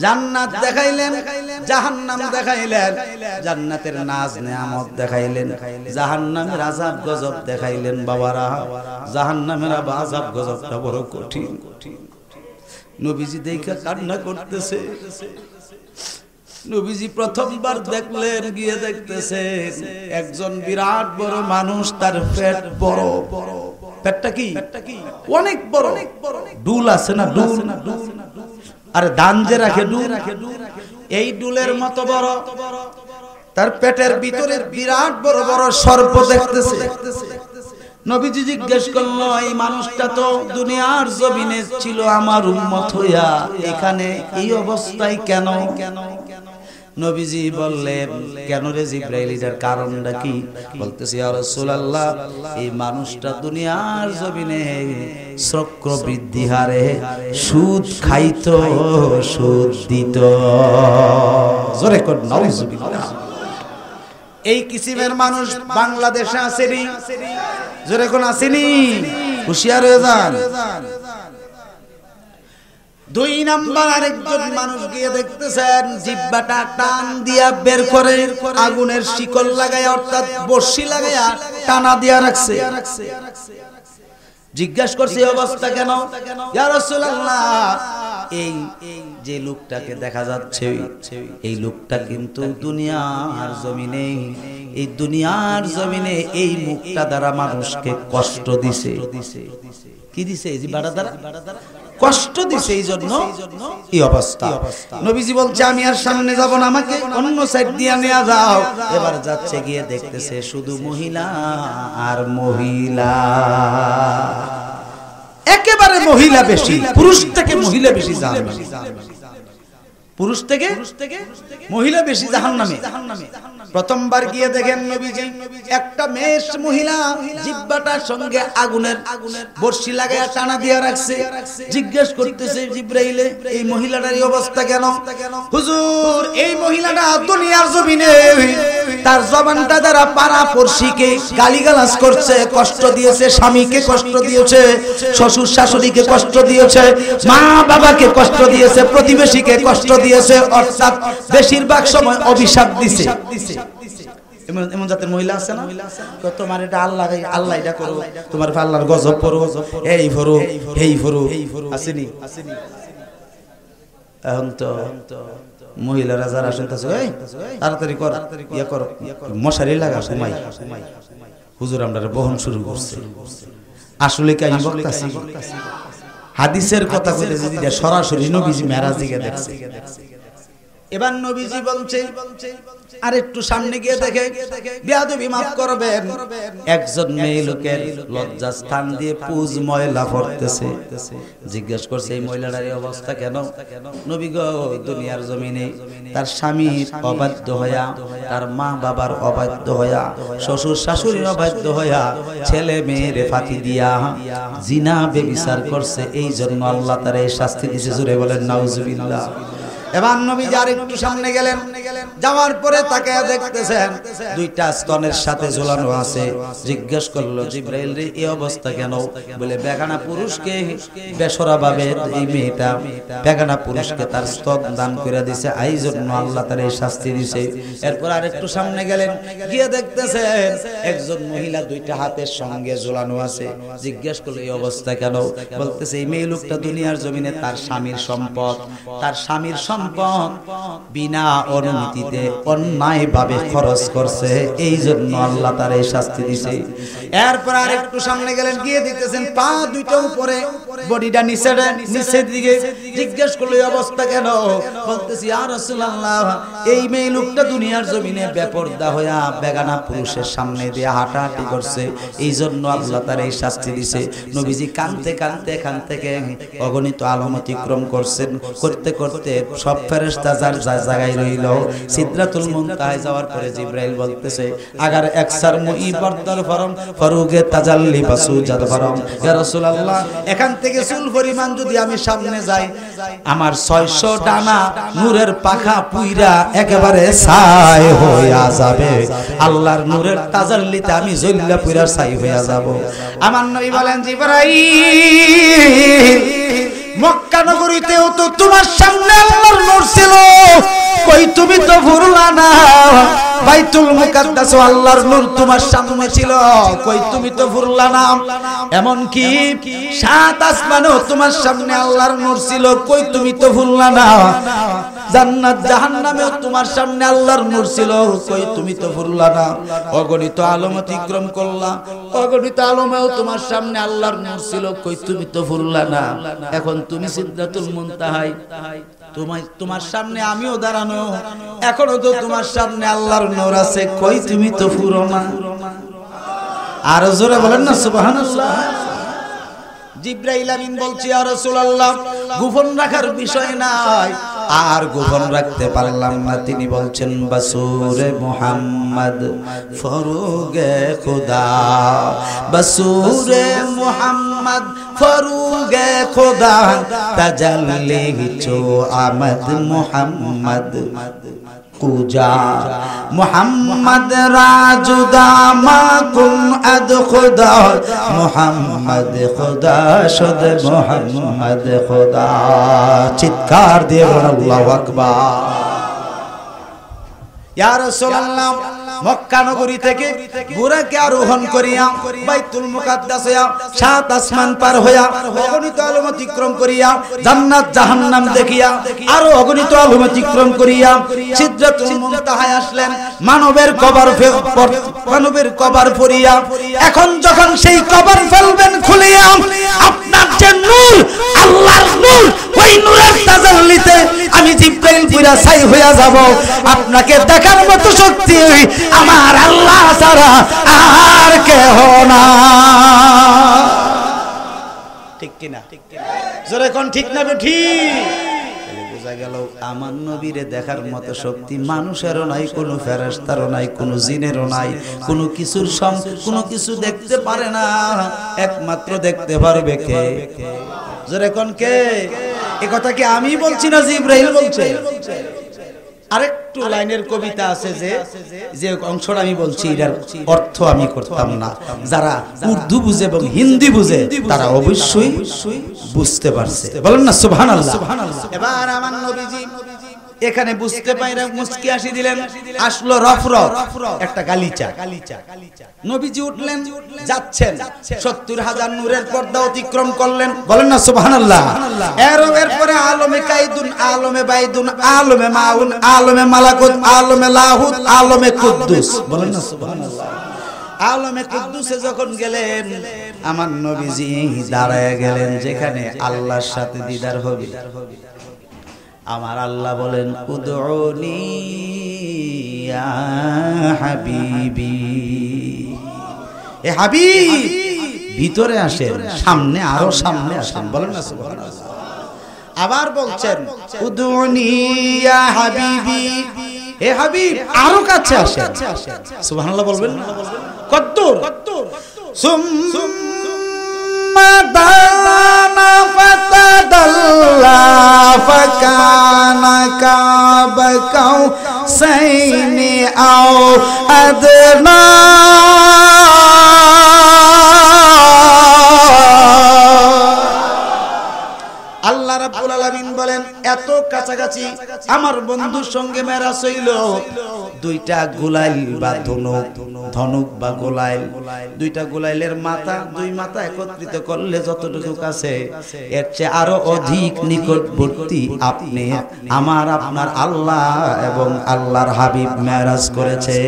জান্নাত দেখাইলেন, জাহান্নাম দেখাইলেন, জান্নাতের নাজ নেয়ামত দেখাইলেন, জাহান্নামের আযাব গজব দেখাইলেন। বাবারা, জাহান্নামের আযাব গজবটা বড় কঠিন। নবীজি দেখে কান্না করতেছে। নবীজি প্রথমবার দেখলেন, গিয়ে দেখতেছেন একজন বিরাট বড় মানুষ, তার পেট বড়। পেটটা কি অনেক বড়, ডুল আছে না, ডুল, আরে ধান যে রাখে ডুল, এই ডুলের মতো বড়। তার পেটের ভিতরে বিরাট বড় বড় সর্প দেখতেছে। নবীজি জিজ্ঞেস করলো, এই মানুষটা তো দুনিয়ার জমিনে ছিল আমার উম্মত হইয়া, এখানে এই অবস্থায় কেন? নবীজি বললেন, কেন রে জিবরাইল, এর কারণটা কি? বলতেছি, ইয়া রাসূলুল্লাহ, এই মানুষটা দুনিয়ার জমিনে চক্রবৃদ্ধি হারে সুদ খাইতো, সুদ দিত। জোরে কর নাউযুবিল্লাহ। এই কিসিমের মানুষ বাংলাদেশে আসেনি, জোরে কোন আসেনি? হুঁশিয়ার হয়ে যান। দুই নাম্বার, আরেকজন মানুষ গিয়ে দেখতেছেন জিহ্বাটা টান দিয়া বের করে আগুনের শিকল লাগায়া, অর্থাৎ বর্ষি লাগায়া টানা দিয়া রাখছে। জিজ্ঞাসা করছে, অবস্থা কেন? ইয়া রাসূলুল্লাহ, এই যে লোকটাকে দেখা যাচ্ছে, এই লোকটা কিন্তু দুনিয়ার জমিনে, এই দুনিয়ার জমিনে এই মুখটা দ্বারা মানুষকে কষ্ট দিছে। কি দিছে? এই জিহ্বাটা দ্বারা কষ্ট দিছে, এই জন্য এই অবস্থা। নবীজি বলছে, আমি আর সামনে যাব না, আমাকে অন্য সাইড দিয়ে নিয়ে যাও। এবার যাচ্ছে, গিয়ে দেখতেছে শুধু মহিলা আর মহিলা, একেবারে মহিলা বেশি, পুরুষ থেকে মহিলা বেশি জাহান্নামে, পুরুষ থেকে মহিলা বেশি জাহান্নামে। প্রথমবার গিয়ে দেখেন নবীজি একটা মেষ মহিলা জিহ্বাটার সঙ্গে আগুনের বর্ষি লাগায়া টানা দিয়া রাখছে। জিজ্ঞেস করতেছে জিবরাইল, এই মহিলাটার এই অবস্থা কেন? হুজুর, এই মহিলাটা দুনিয়ার জমিনে তার জবানটা দ্বারা পাড়া পড়শিকে গালিগালাজ করছে, কষ্ট দিয়েছে, স্বামীকে কষ্ট দিয়েছে, শ্বশুর শাশুড়িকে কষ্ট দিয়েছে, মা বাবাকে কষ্ট দিয়েছে, প্রতিবেশীকে কষ্ট দিয়েছে, অর্থাৎ বেশিরভাগ সময় অভিশাপ দিছে। এমন জাতের মহিলা আছে না, তোমার এটা আল্লাহ, আল্লাহ এটা করো, তোমার আল্লাহর গজব পড়ো, এই ভরো, এই ভরো, আসেনি? এখন তো মহিলারা যারা শুনতেছে, তাড়াতাড়ি কর, ইয়া করো, মশারি লাগা, ঘুমাই। হুজুর আমরা বহন শুরু করছে। আসলে কি আমি বলতাছি? হাদিসের কথা বলে যদি সরাসরি নবীজি মেরাজ দিকে দেখছে। এবার নবীজি বলছে, আর একটু সামনে গিয়ে দেখে, বেয়াদবি মাফ করবেন, একজন মেয়ে লোকের লজ্জা স্থান দিয়ে পুজ ময়লা পড়তেছে। জিজ্ঞেস করছে, এই মহিলাটার এই অবস্থা কেন? নবী গো, দুনিয়ার জমিনে তার স্বামীর অবাধ্য হইয়া, তার মা বাবার অবাধ্য হইয়া, শ্বশুর শাশুড়ির অবাধ্য হইয়া, ছেলে মেয়েরে ফাঁকি দিয়া জিনা বেবিচার করছে, এই জন্য আল্লাহ তার এই শাস্তি দিয়েছে। জোরে বলেন নাউজুবিল্লাহ। এবার নবী যার একটু সামনে গেলেন, যাওয়ার পরে তাকে দেখতেছেন দুইটা স্তনের সাথে ঝোলানো আছে। জিজ্ঞেস করলো, জিবরাইল রে, এই অবস্থা কেন? বলে, বেগানা পুরুষকে বেসরা ভাবে এই মেয়েটা বেগানা পুরুষকে তার স্তন দান করে দিছে, এই জন্য আল্লাহ তার এই শাস্তি দিছে। এরপর আর একটু সামনে গেলেন, গিয়ে দেখতেছেন একজন মহিলা দুইটা হাতের সঙ্গে ঝোলানো আছে। জিজ্ঞেস করলো, এই অবস্থা কেন? বলতেছে, এই মেয়ে লোকটা দুনিয়ার জমিনে তার স্বামীর সম্পদ, তার স্বামীর সম্পদ বিনা অনুমতিতে অন্যায় ভাবে খরচ করছে, এই জন্য আল্লাহ তার এই শাস্তি দিছে। এরপর আর একটু সামনে গেলেন, গিয়ে দেখতেছেন পা দুইটা উপরে, বডিটা নিচের দিকে। জিজ্ঞেস করলো, এই অবস্থা কেন? বলতেছি, ইয়া রাসূলুল্লাহ, এই মেয়ে লোকটা দুনিয়ার জমিনে বেপরদা হইয়া বেগানা পুরুষের সামনে দিয়ে হাঁটাহাঁটি করছে, এই জন্য আল্লাহ তার এই শাস্তি দিছে। নবীজি কাঁদতে কাঁদতে এখান থেকে অগণিত আলম অতিক্রম করছেন, করতে করতে সব ফেরেশতা যার জায়গায় রইল। সিদরাতুল মুনতাহায় যাওয়ার পরে জিবরাইল বলতেছে, আগার একসার মুই বর্দর ফরম ফরুগে তাজাল্লি বাসুজাদ ফরম, ইয়া রাসূলুল্লাহ, এখান থেকে চুল পরিমাণ যদি আমি সামনে যাই, আমার 600 ডানা নূরের পাখা পুইরা একেবারে ছাই হইয়া যাবে। আল্লাহর নূরের তাজাল্লিতে আমি জ্বললা পুইরা ছাই হইয়া যাব। আমার নবী বলেন, জিবরাইল, মক্কা নগরীতেও তো তোমার সামনে আল্লাহর নূর বাইতুল মুকাদ্দাস আল্লাহর নূর তোমার সামনে ছিল, কই তুমি তো ফুরলা না। এমন কি সাত আসমানও তোমার সামনে আল্লাহর নূর ছিল, কই তুমি তো ফুরলা না। জান্নাত জাহান্নামেও তোমার সামনে আল্লাহর নূর ছিল, কই তুমি তো ফুরলা না। অগণিত আলম অতিক্রম করলা, অগণিত আলমেও তোমার সামনে আল্লাহর নূর ছিল, কই তুমি তো ফুরলা না। এখন তুমি সিদরাতুল মুনতাহায়, তোমার সামনে আমিও দাঁড়ানো, এখনো তো তোমার সামনে আল্লাহর নূর আছে, কই তুমি তো ফুরো না। আর জোরে বলেন না সুবহানাল্লাহ। জিবরাইল আমিন বলছে, ইয়া রাসূলুল্লাহ, গোপন রাখার বিষয় নাই, আর গোপন রাখতে পারলাম না। তিনি বলছেন, বাসুরে মুহাম্মদ ফরুগে খুদা, বাসুরে মুহাম্মদ ফরুগে খুদা, তাজাল্লি চো আমদ মুহাম্মদ কুজা, মুহাম্মদ রাজুদা মা কুম আদ খুদা, মুহাম্মদ খুদা শুদ মুহাম্মদ খুদা। চিৎকার দিয়ে বলুন আল্লাহু আকবার। ইয়া রাসূলুল্লাহ, মক্কা নগরী থেকে বুরাকে আরোহণ করিয়া বাইতুল মুকাদ্দাসে সাত আসমান পার হইয়া অগণিত আলম অতিক্রম করিয়া জান্নাত জাহান্নাম দেখিয়া আরো অগণিত আলম অতিক্রম করিয়া সিদরাতুল মুনতাহায় আসলেন। মানবের কবর পরিয়া এখন যখন সেই কবর ফেলবেন খুলিয়া, আপনার যে নূর, আল্লাহর নূর, ওই নূরের তাজাল্লিতে আমি জিবরাইল পুরা ছাই হইয়া যাব। আপনাকে দেখার মতো শক্তি আমার আল্লাহ ছাড়া আর কেহ না। ঠিক কিনা? জোরে কোন ঠিক না ঠিক? বোঝা গেল আমার নবীরে দেখার মতো শক্তি মানুষেরও নাই, কোনো ফেরেশতারও নাই, কোনো জিনেরও নাই, কোনো কিছু দেখতে পারে না, একমাত্র দেখতে পারবে কে? জোরে কোন কে? এই কথা কি আমি বলছি না জিবরাইল বলছে? আরেকটু লাইনের কবিতা আছে যে অংশটা আমি বলছি, এর অর্থ আমি করতাম না। যারা উর্দু বুঝে এবং হিন্দি বুঝে তারা অবশ্যই বুঝতে পারছে। বলেন না সুবহানাল্লাহ। এবার আমার নবীজি এখানে বুঝতে পাইরা মুস্কি হাসি দিলেন। আসলো রফরফ একটা গালিচা, নবীজি উঠলেন, যাচ্ছেন, ৭০,০০০ নূরের পর্দা অতিক্রম করলেন। বলেন না সুবহানাল্লাহ। এরপরে আলমে কাইদুন, আলমে বাইদুন, আলমে মাউন, আলমে মালাকুত, আলমে লাহুত, আলমে কুদ্দুস। বলেন না সুবহানাল্লাহ। আলমে কুদ্দুসে যখন গেলেন, আমার নবীজি দাঁড়ায় গেলেন যেখানে আল্লাহর সাথে দিদার হবে। আমার আল্লাহ বলেন, উদউনি ইয়া হাবিবি, এ হাবিব ভিতরে আসেন, সামনে, আরো সামনে আসেন। বলেন না সুবহানাল্লাহ। আবার বলছেন, উদউনি ইয়া হাবিবি, এ হাবিব আরো কাছে আসেন। সুবহানাল্লাহ বলবেন। কদ্দুর দানা ফাতাদাল্লা ফাকানা কাবা কাউসাইনি আও আদনা। আল্লাহ রাব্বুল আলামিন বলেন, এত কাছাকাছি আমার বন্ধুর সঙ্গে মেরাজ হইল। দুইটা গোলাইল বা ধনুক বা গোলাইল, দুইটা গোলাইলের মাথা, দুই মাথা একত্রিত করলে যতটুকু কাছে, এর চেয়ে আরো অধিক নিকটবর্তী আপনি আপনার আল্লাহ এবং আল্লাহর হাবিব মেরাজ করেছে।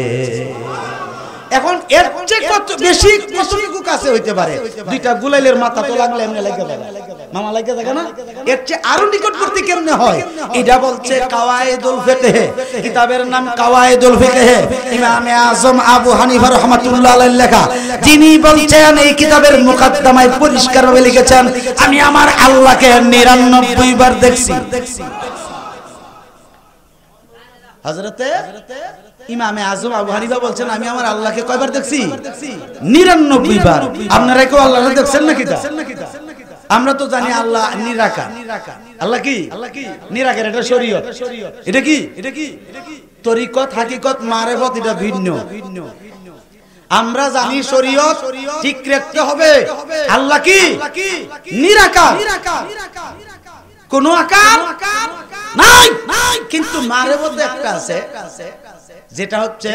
এখন এর চেয়ে কত বেশি কতটুকু কাছে হইতে পারে? দুইটা গোলাইলের মাথা তো লাগলে এমনি লাগে যাবে, মামা লাগে থাকে না? এর চেয়ে আরো নিকটবর্তী কেমনে হয়? এটা বলছে কাওয়াইদুল ফিকহ, কিতাবের নাম কাওয়াইদুল ফিকহ, ইমামে আজম আবু হানিফা রাহমাতুল্লাহ আলাইহি লেখা। যিনি বলছেন, এই কিতাবের মুকাদ্দমায় পরিষ্কারভাবে লিখেছেন, আমি আমার আল্লাহকে ৯৯ বার দেখছি। হযরতে ইমামে আজম আবু হানিফা বলছেন, আমি আমার আল্লাহকে কয়বার দেখছি? ৯৯ বার। আপনারা কেউ আল্লাহকে দেখছেন নাকি? আমরা তো জানি আল্লাহ নিরাকার। আল্লাহ কি? নিরাকার। এটা শরীয়ত। এটা কি? তরিকত, হাকিকত, মারেফত এটা ভিন্ন। আমরা জানি শরীয়ত ঠিক রাখতে হবে। আল্লাহ কি? নিরাকার, কোন আকার নাই। কিন্তু মারেফত একটা আছে যেটা হচ্ছে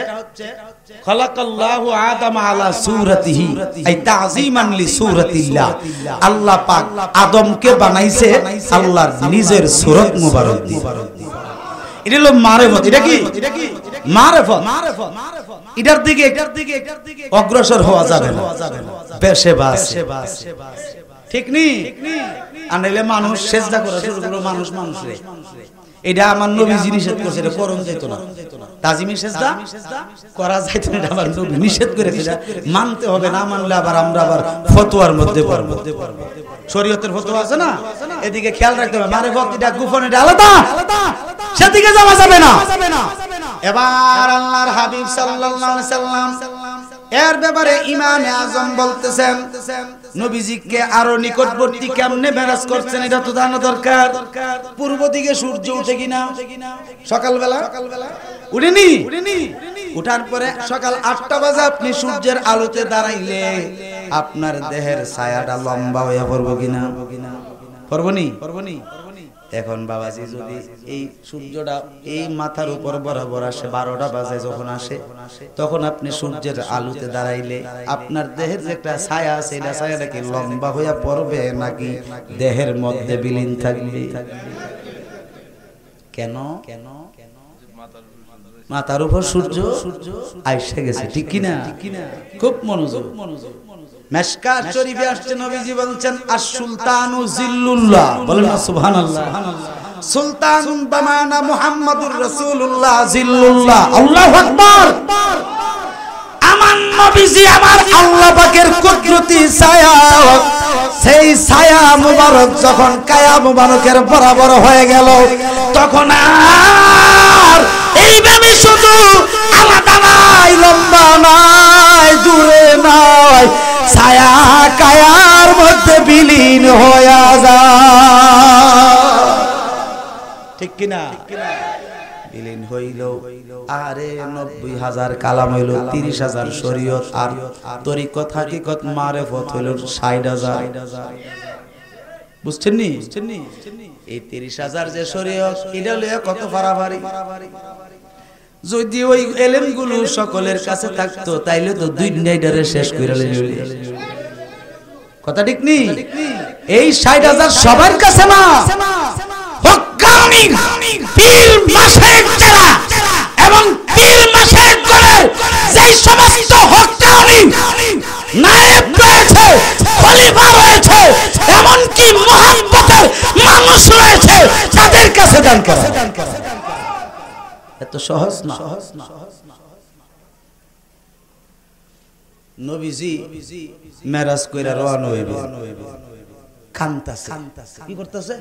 খালাকাল্লাহু আদম আলা সূরাতিহি আই তাযীমান লি সূরাতিল্লাহ। আল্লাহ পাক আদমকে বানাইছে আল্লাহর নিজের সূরত মুবারক দিয়ে। এটা হলো মারেফত। এটা কি মারেফত? এটার দিকে অগ্রসর হওয়া যাবে না, বেশে বাসে ঠিক নি। আনলে মানুষ সেজদা করা শুরু করলো, মানুষ মানুষে। এটা আমার নবীজি নিষেধ করেছে, এটা করণ যেত না। তাজিমি সেজদা করা যাইতো না, আমার নবী নিষেধ করেছে, এটা মানতে হবে। না মানলে আবার আমরা আবার ফতোয়ার মধ্যে পড়ব। শরীয়তের ফতোয়া আছে না, এদিকে খেয়াল রাখতে হবে। মারেফত এটা গোপন, এটা আলাদা, সেদিকে যাওয়া যাবে না। এবার আল্লাহর হাবিব সাল্লাল্লাহু আলাইহি সাল্লাম এর ব্যাপারে ইমামে আজম বলতেছেন নবীজিকে আরো নিকটবর্তী কেমনে মেরাজ করছেন এটা তো জানা দরকার। পূর্ব দিকে সূর্য উঠে কিনা সকালবেলা উঠেনি, উঠার পরে সকাল 8টা বাজে আপনি সূর্যের আলোতে দাঁড়াইলে আপনার দেহের ছায়াটা লম্বা হয়ে পড়বো কিনা? পড়বনি। এখন বাবাজি যদি এই সূর্যটা এই মাথার উপর বরাবর আসে, 12টা বাজে যখন আসে, তখন আপনি সূর্যের আলোতে দাঁড়াইলে আপনার দেহের যে একটা ছায়া আছে, এটা ছায়াটা কি লম্বা হইয়া পড়বে নাকি দেহের মধ্যে বিলীন থাকবে? কেন? মাথার উপর সূর্য আইসা গেছে, ঠিক কিনা? খুব মনোযোগ। মিশকাত শরীফে আসছে, নবীজি বলছেন আস-সুলতানু জিল্লুল্লাহ, বলেন না সুবহানাল্লাহ। সুলতান বামানা মুহাম্মাদুর রাসূলুল্লাহ জিল্লুল্লাহ। আল্লাহু আকবার। আমার নবীজি আমার আল্লাহ পাকের কুদরতি ছায়া, সেই ছায়া মুবারক যখন কায়া মুবারকের বরাবর হয়ে গেল, তখন আর এইভাবে শুধু আলাদা নাই, লম্বা নাই, দূরে নাই, ছায়া কায়ার মধ্যে বিলীন হয়ে যায়, ঠিক কিনা? বিলীন হইল। আরে 90,000 কালাম হইল, 30,000 শরীয়ত আর তরিকত হাকিকত মারেফত হইল 60,000। বুঝছেন নি? এই 30,000 যে শরীয়ত, এটা লইয়া কত ফারাফারি। যদি ওই এলেমগুলো সকলের কাছে থাকতো তাইলে তো দুই নাইডারে শেষ করে লইল। কথা ঠিক নি? এই 60,000 সবার কাছে না, হক্কানি পীর মাশায়েখ যারা এবং পীর মাশায়েখ করে যেই সমস্ত হক্কানি নায়েব রয়েছে, খলিফা রয়েছে, এমন কি মুহাব্বতের মানুষ রয়েছে, তাদের কাছে দান করা। এত সহজ না। নবীজি মেরাজ কইরা রওনা হইবে, কান্তাছে। কি করতেছে?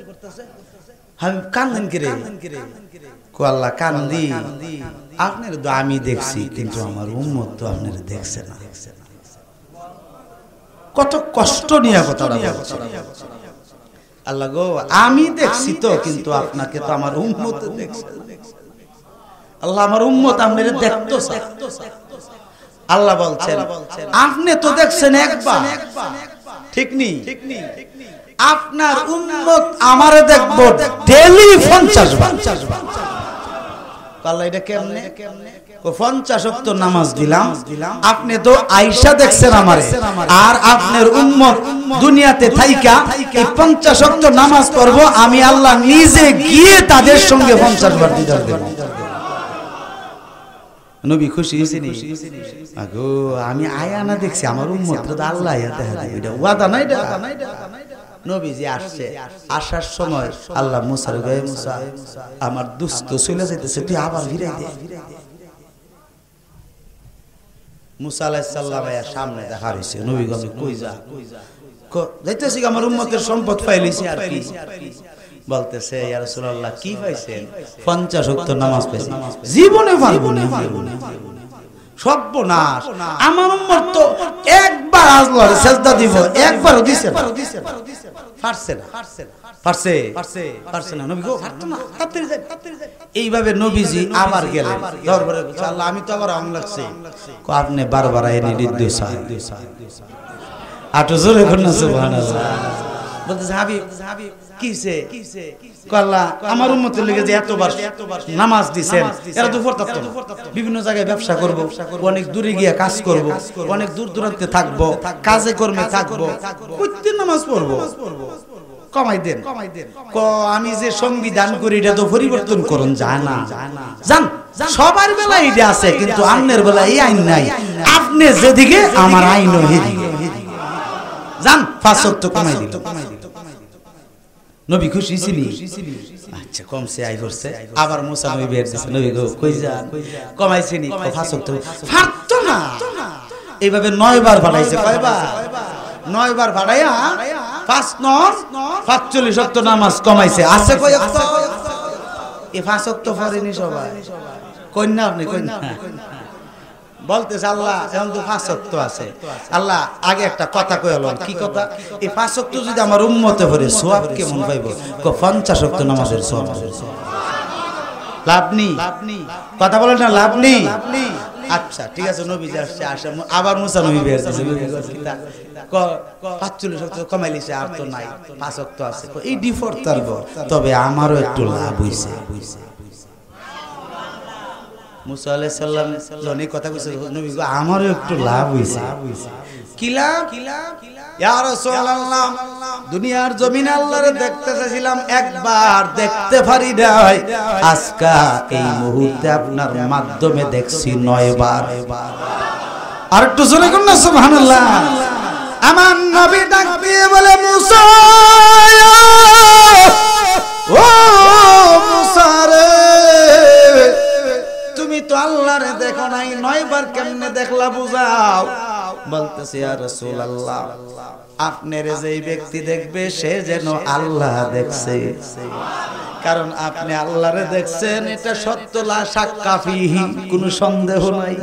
আমি কান্দেন কি রে? কো আল্লাহ কান্দি, আপনার তো আমি দেখছি, কিন্তু আমার উম্মত তো আপনার দেখছে না। কত কষ্ট নিয়ে কথাটা বলছে। আল্লাহ গো, আমি দেখছি তো, কিন্তু আপনাকে তো আমার উম্মত দেখছে না। আল্লাহ আমার উম্মত আপনারে দেখতো। আল্লাহ বলছেন আপনি তো দেখছেন একবার, ঠিক নি? আপনার উম্মত আমারে দেখবো ডেইলি 50 বার। আল্লাহ এটা কেমনে? 50 ওয়াক্ত নামাজ দিলাম, আপনি তো আয়েশা দেখছেন আমারে, আর আপনার উম্মত দুনিয়াতে থাইকা এই 50 ওয়াক্ত নামাজ পড়বো, আমি আল্লাহ নিজে গিয়ে তাদের সঙ্গে 50 বার দিদার দেব। নবী খুশি হইছেন? আগো আমি আয়ানা দেখছি, আমার উম্মত তো আল্লাহ আয়াতে হাদি, এটা ওয়াদা নাই। নবীজি আসছে, আসার সময় আল্লাহ মুসার গায়ে, মুসা আমার দুস্থ চলে যাইতেছে, তুই আবার ফিরাই দে। মুসা আলাইহিস সালাম এর সামনে দেখা হইছে। নবী গো কই যা? যাইতেছি আমার উম্মতের সম্পদ পাইলিছি আর কি। বলতেছে ইয়া রাসূলুল্লাহ কি পাইছেন? 50 ওয়াক্ত নামাজ পাইছি। জীবনে পারবো না, সর্বনাশ। আমার উম্মত তো একবার আল্লাহর সিজদা দিব, একবারও দিছে না, পারছে না। নবী গো পারতো না, তাড়াতাড়ি যাই। এইভাবে নবীজি আবার গেলেন দরবারে। আল্লাহ আমি তো আবার আম লাগছে। কো আপনি বারবার এনে নির্দেশ আটো জোরে করুন সুবহানাল্লাহ। বলতেছে হাবিব কিছে আল্লাহ আমার উম্মতের লেগে যে এতবার নামাজ দিছেন এরা তো পড়তাম বিভিন্ন জায়গায় ব্যবসা করব অনেক দূরে গিয়ে কাজ করব অনেক দূর দূরান্তে থাকব কাজে কর্মে থাকব প্রত্যেক নামাজ পড়ব কমাই দেন আমি যে সংবিধান করি এটা তো পরিবর্তন করুন যায় না জান সবার বেলা এটা আছে কিন্তু আইনের বেলা এই আইন নাই আপনি যেদিকে আমার আইনও হেদিকে জান 5 ওয়াক্ত কমাই দিল নবী খুশি ছিলি আচ্ছা কমছে আই করছে আবার মুসা নবী বের দিছে নবী গো কই যান কমাইছিনি 5 ওয়াক্ত ফারতো না এইভাবে 9 বার বাড়াইছে কয়বার 9 বার বাড়াইয়া 5 9 45 ওয়াক্ত নামাজ কমাইছে আছে কয় ওয়াক্ত এই 5 ওয়াক্ত পড়েনি সবাই কন্যা আপনি কন্যা বলতেছে আল্লাহ এখন তো 5 ওয়াক্ত আছে আল্লাহ আগে একটা কথা কইলাম কি কথা এই 5 ওয়াক্ত যদি আমার উম্মতে পড়ে সওয়াব কেমন পাইবো 50 ওয়াক্ত নামাজের সওয়াব লাভ নেই কথা বলেন না লাভ নেই আচ্ছা ঠিক আছে নবী যে আসছে আসে আবার মুসা নবী বের দিছে 45 ওয়াক্ত কমাইলিছে আর তো নাই 5 ওয়াক্ত আছে এই ডিফল্ট তারব তবে আমারও একটু লাভ হইছে মুসা আলাইহিস সালাম জনি কথা কইছে নবী গো আমারও একটু লাভ হইছে কি লাভ ইয়া রাসূলুল্লাহ দুনিয়ার জমিনে আল্লাহরে দেখতে চাইছিলাম একবার দেখতে পারি নাই আজকে এই মুহূর্তে আপনার মাধ্যমে দেখছি 9 বার আর একটু জোরে কোন না সুবহানাল্লাহ আমার নবী ডাক দিয়ে বলে মুসা ও মুসা রে তুমি তো আল্লাহরে দেখো নাই 9 বার কেমনে দেখলা বুঝাও বলতেছে ইয়া রাসূলুল্লাহ আপনার যেই ব্যক্তি দেখবে সে যেন আল্লাহ দেখছে কারণ আপনি আল্লাহরে দেখছেন এটা সত্য লা শাক্কা ফিহি কোনো সন্দেহ নাই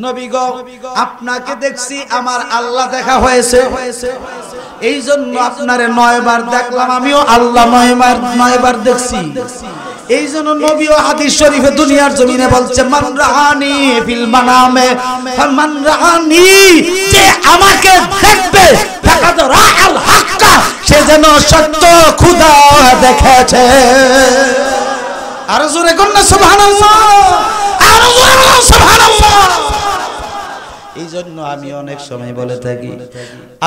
নবী গো আপনাকে দেখছি আমার আল্লাহ দেখা হয়েছে এইজন্য আপনারে 9 বার দেখলাম আমিও আল্লাহ 9 বার দেখছি এইজন্য নবী ও হাদিস শরীফে দুনিয়ার জমিনে বলছে মান রাআনি ফিল মানামে ফামান রাআনি যে আমাকে দেখবে ফাকাদ রাআল হাক্কা সে যেন সত্য খোদা দেখেছে আর জোরে কোন না সুবহানাল্লাহ আর জোরে সুবহানাল্লাহ এইজন্য আমি অনেক সময় বলে থাকি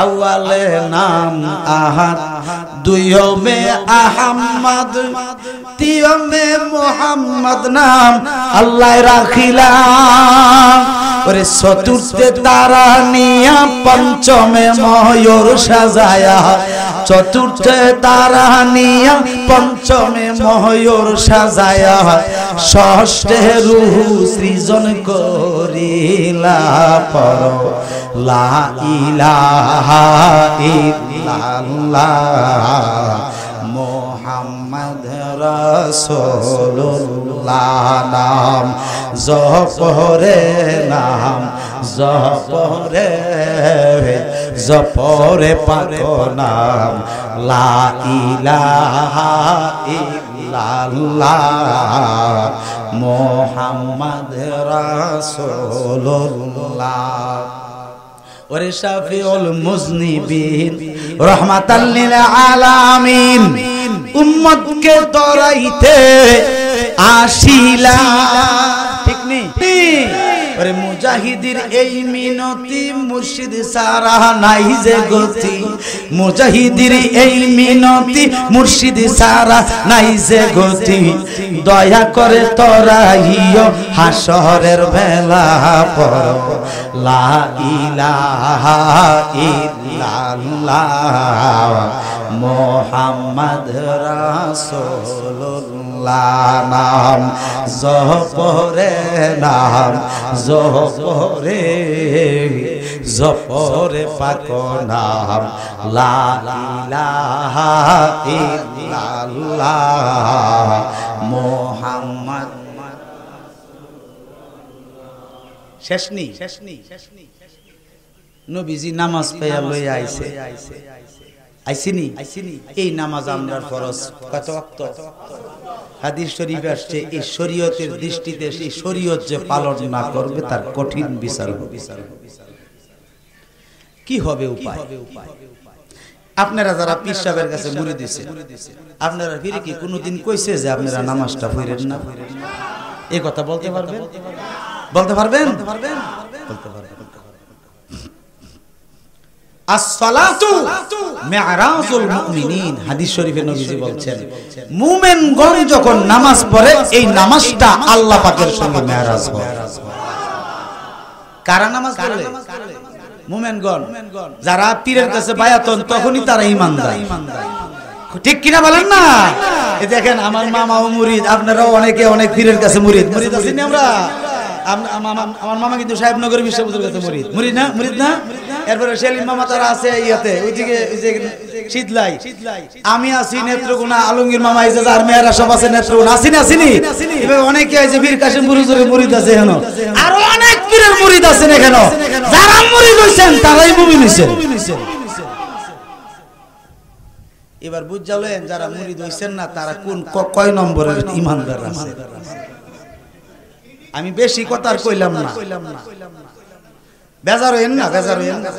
আউয়ালে নাম আহাদ দুইয়মে আহমদ তিয়মে মুহাম্মদ নাম আল্লাহ রাখিলাম ওরে চতুর্থে তারা নিয়া পঞ্চমে ময়ূর সাজায়া চতুর্থে তারা নিয়া পঞ্চমে ময়ূর সাজায়া ষষ্ঠে রূহ সৃজন করিলা পর লা ইলাহা ইল্লাল্লাহ মুহাম্মদ রাসূলুল্লাহ নাম জপরে জপরে পাক নাম লা ইলাহা ইল্লাল্লাহ মুহাম্মদ রাসূলুল্লাহ ওরে শাফিউল মুজনিবিন রাহমাতাল লিল আলামিন উম্মতকে দরাইতে আসিলা ঠিক নেই ওরে মুজাহিদের এই মিনতি মুর্শিদ সারা নাই যে গতি মুজাহিদের এই মিনতি মুর্শিদ সারা নাই যে গতি দয়া করে তোরাইও হাসরের বেলা পর লা ইলাহা ইল্লাল্লাহ মুহাম্মদ রাসূলুল্লাহ নাম জপরে জপরে পাক নাম লা ইলাহা ইল্লাল্লাহ মুহাম্মদ শেষনি নবীজি নামাজ পড়া লই আইছে আইছিনি এই নামাজ আমরা ফরজ কত ওয়াক্ত হাদিস শরীফে আসছে এই শরীয়তের দৃষ্টিতে এই শরীয়ত যে পালন না করবে তার কঠিন বিচার হবে কি হবে উপায় আপনারা যারা পীর সাহেবের কাছে মুড়ি দিছে আপনারা ফিরে কি কোনোদিন কইছে যে আপনারা নামাজটা পড়েন না? এই কথা বলতে পারবেন? বলতে পারবেন? বলতে পারবেন। as-salatu mi'rajul mu'minin, হাদিস শরীফে নবীজি বলছেন মুমিনগণ যখন নামাজ পড়ে এই নামাজটা আল্লাহ পাকের সঙ্গে মেরাজ হয়। কারা নামাজ পড়ে? মুমিনগণ। যারা পীরের কাছে বায়াত হন তখনই তারা ঈমানদার। ঠিক কিনা বলেন না? এই দেখেন আমার মামাও মুরিদ, আপনারাও অনেকে অনেক পীরের কাছে মুরিদ। মুরিদ আছেন আমরা? আমার মামা কিন্তু সাহেবনগর বিশ্ববিদ্যালয়ের কাছে মুরিদ। মুরিদ না? মুরিদ না? এরপরে সেলিম মামা তারা আছে ইয়াতে ওইদিকে শীতলাই। আমি আছি নেত্রকোনা, আলমগীর মামা এই যে আর মেয়েরা সব আছে নেত্রকোনা। আসিনি আসিনি এভাবে অনেকে আছে বীর কাশিম বুরুজুরের মুরিদ আছে এখানে, আর অনেক পীরের মুরিদ আছেন এখানে। যারা মুরিদ হইছেন তারাই মুমিন হইছেন। এবার বুঝালেন যারা মুরিদ হইছেন না তারা কোন কয় নম্বরের ঈমানদার আছে। আমি বেশি কথা আর কইলাম না, বেজার হইেন না, বেজার হইেন না।